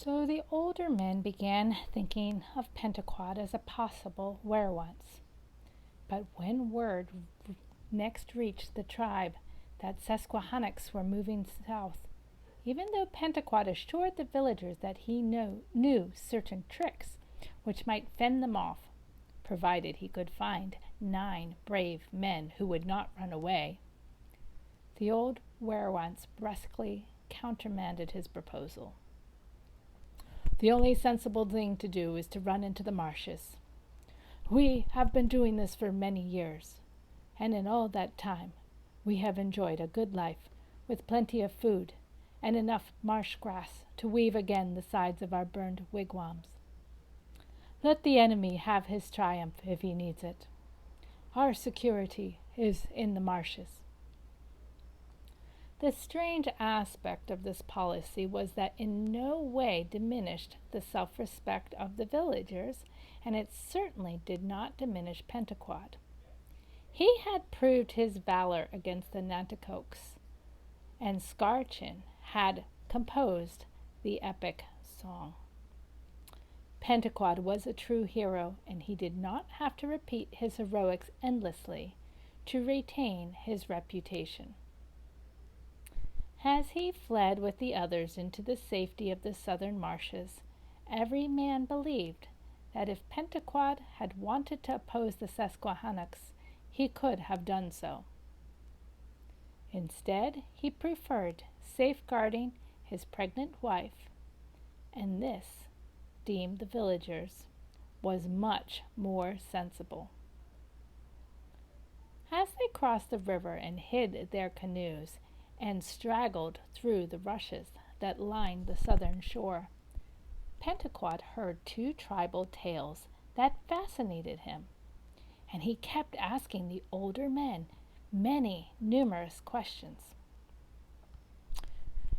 So the older men began thinking of Pentecost as a possible were-once. But when word next reached the tribe that Susquehannocks were moving south, even though Pentecost assured the villagers that he knew certain tricks which might fend them off, provided he could find 9 brave men who would not run away, the old were-once brusquely countermanded his proposal. The only sensible thing to do is to run into the marshes. We have been doing this for many years, and in all that time we have enjoyed a good life with plenty of food and enough marsh grass to weave again the sides of our burned wigwams. Let the enemy have his triumph if he needs it. Our security is in the marshes. The strange aspect of this policy was that in no way diminished the self-respect of the villagers, and it certainly did not diminish Pentecost. He had proved his valor against the Nanticokes, and Scarchin had composed the epic song. Pentecost was a true hero, and he did not have to repeat his heroics endlessly to retain his reputation. As he fled with the others into the safety of the southern marshes, every man believed that if Pentecost had wanted to oppose the Susquehannocks, he could have done so. Instead, he preferred safeguarding his pregnant wife, and this, deemed the villagers, was much more sensible. As they crossed the river and hid their canoes and straggled through the rushes that lined the southern shore, Pentecost heard 2 tribal tales that fascinated him, and he kept asking the older men many numerous questions.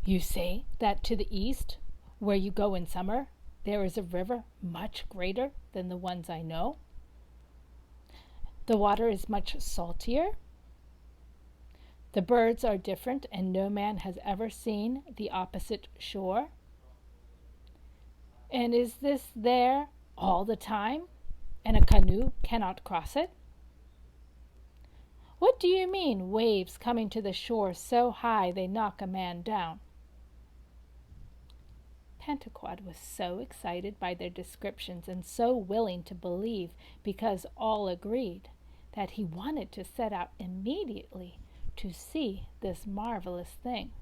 You say that to the east, where you go in summer, there is a river much greater than the ones I know? The water is much saltier? The birds are different, and no man has ever seen the opposite shore? And is this there all the time, and a canoe cannot cross it? What do you mean, waves coming to the shore so high they knock a man down? Pentecost was so excited by their descriptions and so willing to believe because all agreed that he wanted to set out immediately to see this marvelous thing.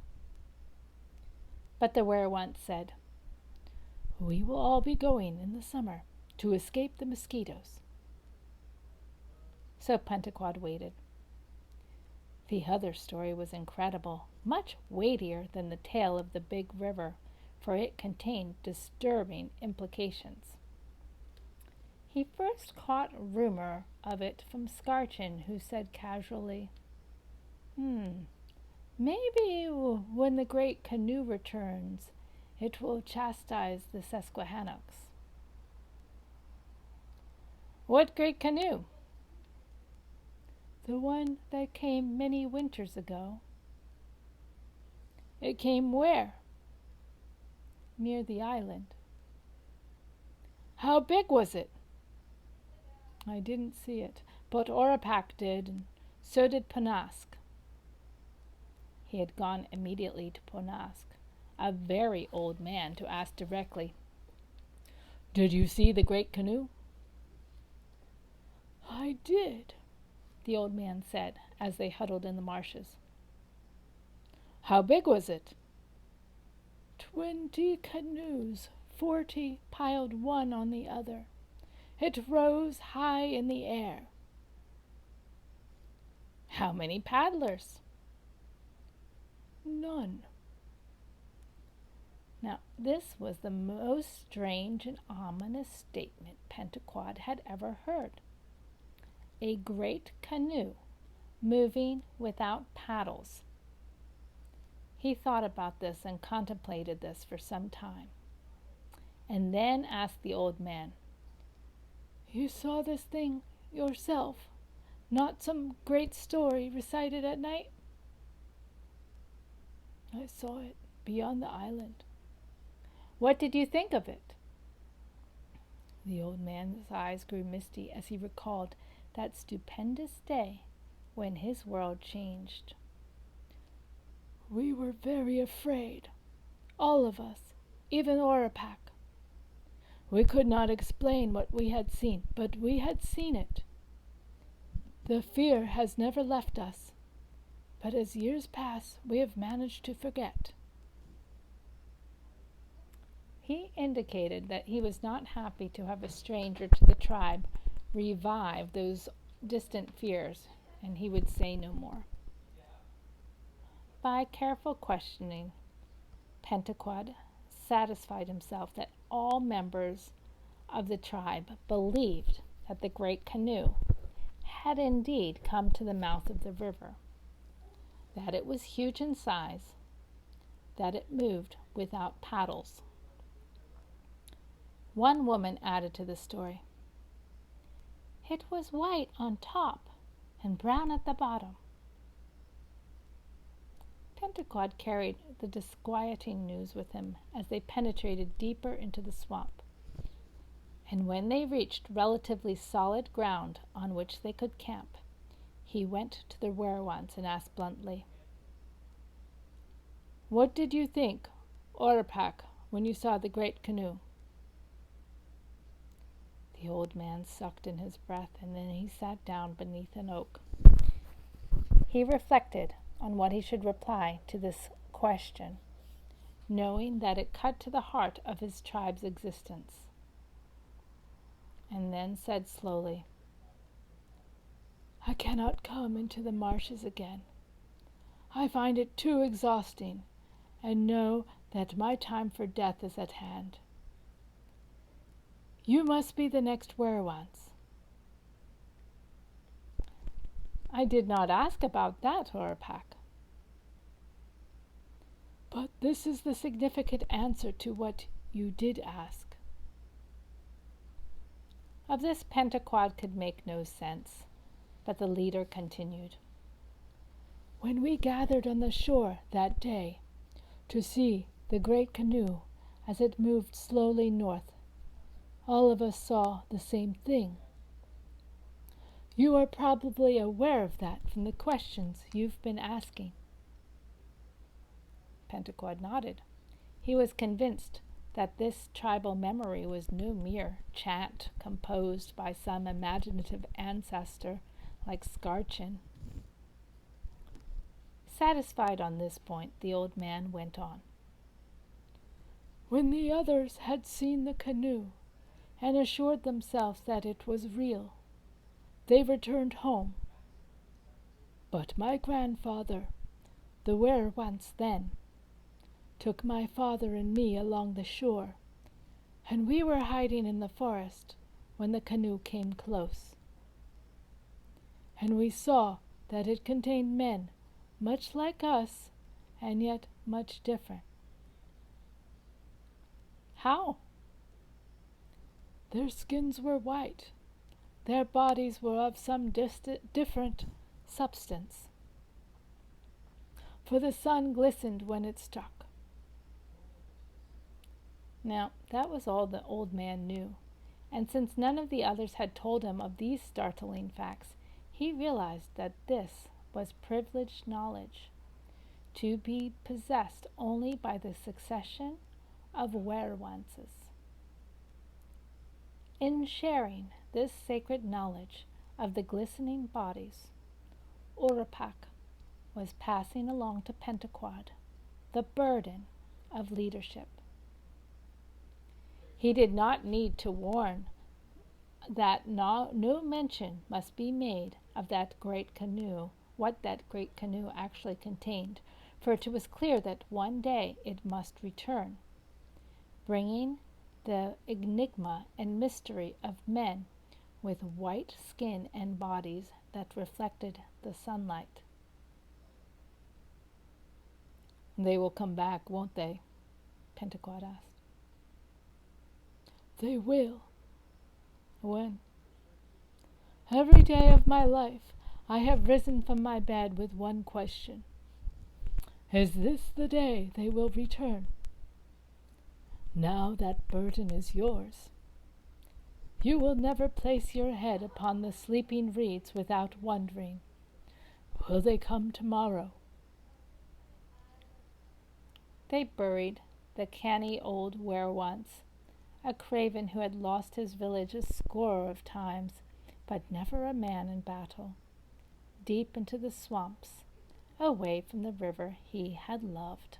But the were-once said, We will all be going in the summer to escape the mosquitoes. So Pentecost waited. The other story was incredible, much weightier than the tale of the big river, for it contained disturbing implications. He first caught rumor of it from Scarchin, who said casually, Maybe when the great canoe returns, it will chastise the Susquehannocks. What great canoe? The one that came many winters ago. It came where? Near the island. How big was it? I didn't see it, but Orapac did, and so did Ponask. He had gone immediately to Ponask, a very old man, to ask directly, Did you see the great canoe? I did, the old man said, as they huddled in the marshes. How big was it? 20 canoes, 40 piled one on the other. It rose high in the air. How many paddlers? None. Now, this was the most strange and ominous statement Pentecost had ever heard. A great canoe moving without paddles. He thought about this and contemplated this for some time, and then asked the old man, You saw this thing yourself, not some great story recited at night? I saw it beyond the island. What did you think of it?" The old man's eyes grew misty as he recalled that stupendous day when his world changed. "We were very afraid, all of us, even Orapac. We could not explain what we had seen, but we had seen it. The fear has never left us, but as years pass, we have managed to forget." He indicated that he was not happy to have a stranger to the tribe revive those distant fears, and he would say no more. By careful questioning, Pentaquad satisfied himself that all members of the tribe believed that the great canoe had indeed come to the mouth of the river, that it was huge in size, that it moved without paddles. One woman added to the story, "It was white on top and brown at the bottom." Pentaquad carried the disquieting news with him as they penetrated deeper into the swamp, and when they reached relatively solid ground on which they could camp, he went to the werewolves and asked bluntly, "What did you think, Orapac, when you saw the great canoe?" The old man sucked in his breath, and then he sat down beneath an oak. He reflected on what he should reply to this question, knowing that it cut to the heart of his tribe's existence, and then said slowly, "I cannot come into the marshes again. I find it too exhausting, and know that my time for death is at hand. You must be the next werewolf." "I did not ask about that, Orapac." "But this is the significant answer to what you did ask." Of this Pentaquad could make no sense, but the leader continued. "When we gathered on the shore that day to see the great canoe as it moved slowly north, all of us saw the same thing. You are probably aware of that from the questions you've been asking." Pentaquad nodded. He was convinced that this tribal memory was no mere chant composed by some imaginative ancestor like Scarchin. Satisfied on this point, the old man went on. "When the others had seen the canoe and assured themselves that it was real, they returned home. But my grandfather, the werewolf then, took my father and me along the shore, and we were hiding in the forest when the canoe came close. And we saw that it contained men much like us and yet much different." "How?" "Their skins were white. Their bodies were of some different substance, for the sun glistened when it struck." Now, that was all the old man knew, and since none of the others had told him of these startling facts, he realized that this was privileged knowledge, to be possessed only by the succession of werewolves. In sharing this sacred knowledge of the glistening bodies, Orapac was passing along to Pentaquad the burden of leadership. He did not need to warn that no mention must be made of that great canoe, what that great canoe actually contained, for it was clear that one day it must return, bringing the enigma and mystery of men with white skin and bodies that reflected the sunlight. "They will come back, won't they?" Pentaquad asked. "They will." "When?" "Every day of my life I have risen from my bed with one question. Is this the day they will return?" Now that burden is yours. You will never place your head upon the sleeping reeds without wondering, will they come tomorrow? They buried the canny old were-once, a craven who had lost his village a score of times, but never a man in battle, deep into the swamps, away from the river he had loved.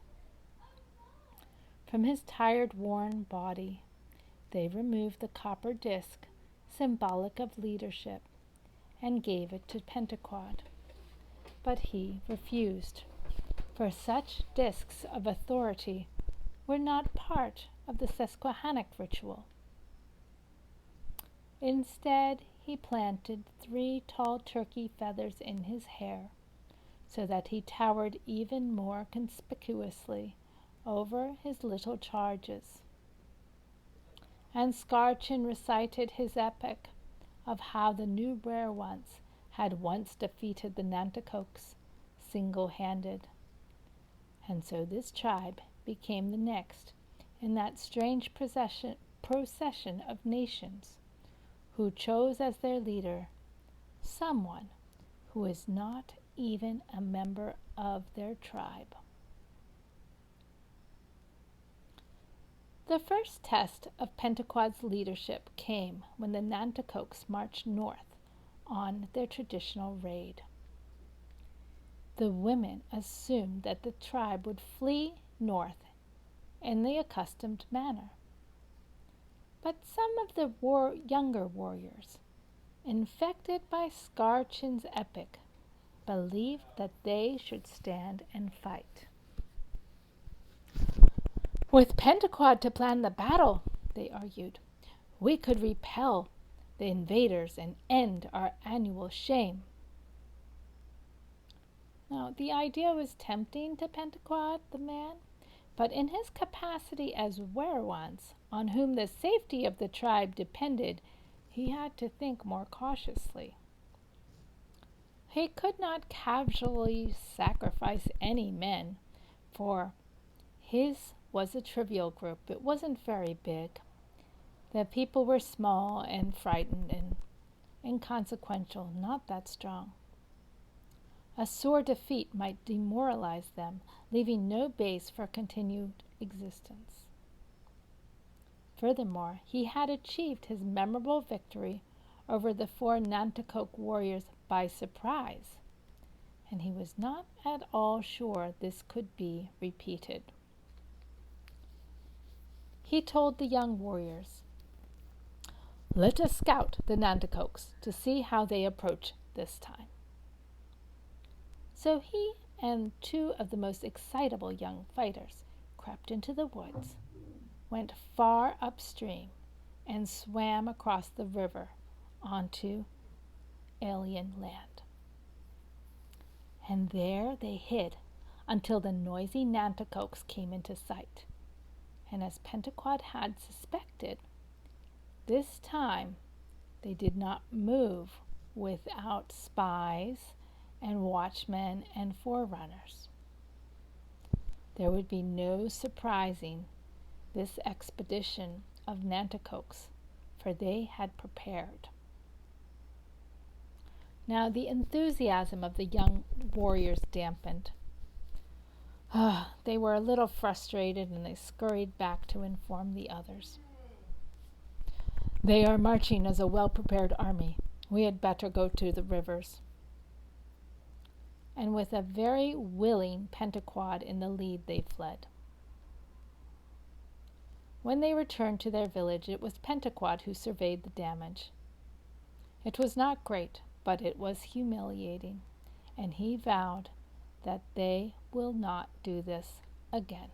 From his tired, worn body, they removed the copper disc, symbolic of leadership, and gave it to Pentecost. But he refused, for such discs of authority were not part of the Susquehannock ritual. Instead, he planted 3 tall turkey feathers in his hair, so that he towered even more conspicuously over his little charges. And Scarchin recited his epic of how the new were-once had once defeated the Nanticokes single-handed. And so this tribe became the next in that strange procession of nations who chose as their leader someone who is not even a member of their tribe. The first test of Pentecost's leadership came when the Nanticokes marched north on their traditional raid. The women assumed that the tribe would flee north in the accustomed manner. But some of the younger warriors, infected by Scarchin's epic, believed that they should stand and fight. With Pentecost to plan the battle, they argued, we could repel the invaders and end our annual shame. Now, the idea was tempting to Pentecost, the man, but in his capacity as were-once, on whom the safety of the tribe depended, he had to think more cautiously. He could not casually sacrifice any men, for his was a trivial group. It wasn't very big. The people were small and frightened and inconsequential, not that strong. A sore defeat might demoralize them, leaving no base for continued existence. Furthermore, he had achieved his memorable victory over the 4 Nanticoke warriors by surprise, and he was not at all sure this could be repeated. He told the young warriors, let us scout the Nanticokes to see how they approach this time. So he and 2 of the most excitable young fighters crept into the woods, went far upstream, and swam across the river onto alien land. And there they hid until the noisy Nanticokes came into sight. And as Pentecost had suspected, this time they did not move without spies and watchmen and forerunners. There would be no surprising this expedition of Nanticokes, for they had prepared. Now the enthusiasm of the young warriors dampened. They were a little frustrated, and they scurried back to inform the others. They are marching as a well-prepared army. We had better go to the rivers. And with a very willing Pentecost in the lead, they fled. When they returned to their village, it was Pentecost who surveyed the damage. It was not great, but it was humiliating, and he vowed that they will not do this again.